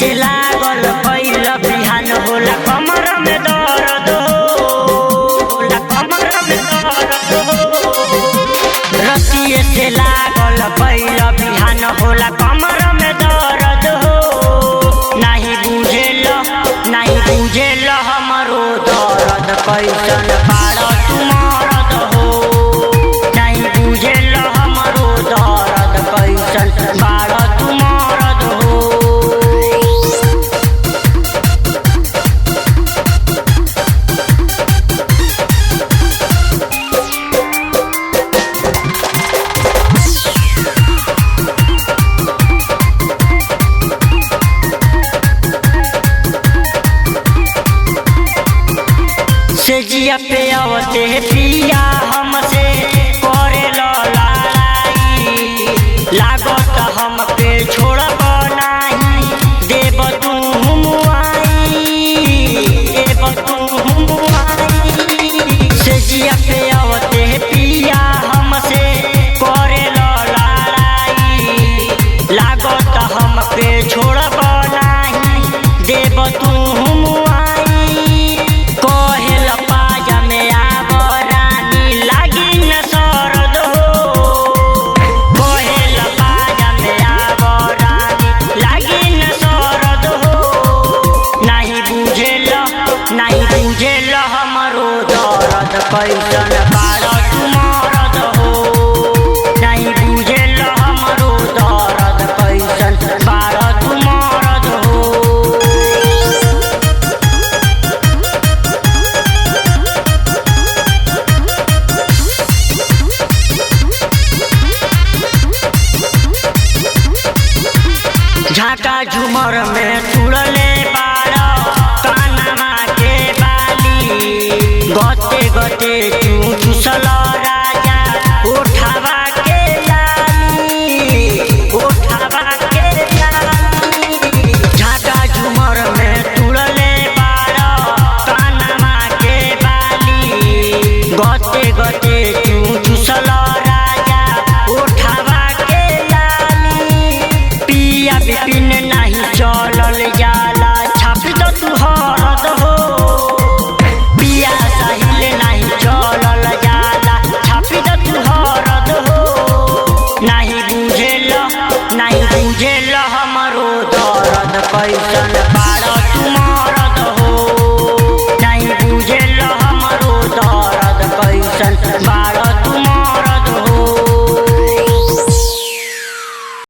से लागल भइल बिहान होला कमर में दर्द होला कमर में दर्द रतिये से लागल भइल बिहान होला कमर में दर्द नहीं बुझेल हमरो दर्द कैसन बाड़ तुमरद हो नहीं बुझेल हमरो दर्द कैसन बाड़ तुमरद हो। सेजिया पे आवते पिया हमसे करे लड़ाई लागत हम पे छोड़ब नहीं देव तू मुआई सेजिया पे आवते पिया हमसे करे लड़ाई लागत हम पे छोड़ब नहीं देव तू हमरो दर्द कैसन बाड़ तुमरद हो नहीं बुझेल हमरो दर्द कैसन बाड़ तुमरद हो। झाका झूमर में तुड़ले बाड़ कानमा के गते गते तू चुसल राजा उठावा के लाली झाका झूमर में तुड़ले बाड़ कानमा के बाली गते गते तू चुसल राजा उठावा के लाली पिया बिपिन नहीं चलल जाला छाप दो तू हरद हो नहीं बुझेल हमरो दर्द कैसन बाड़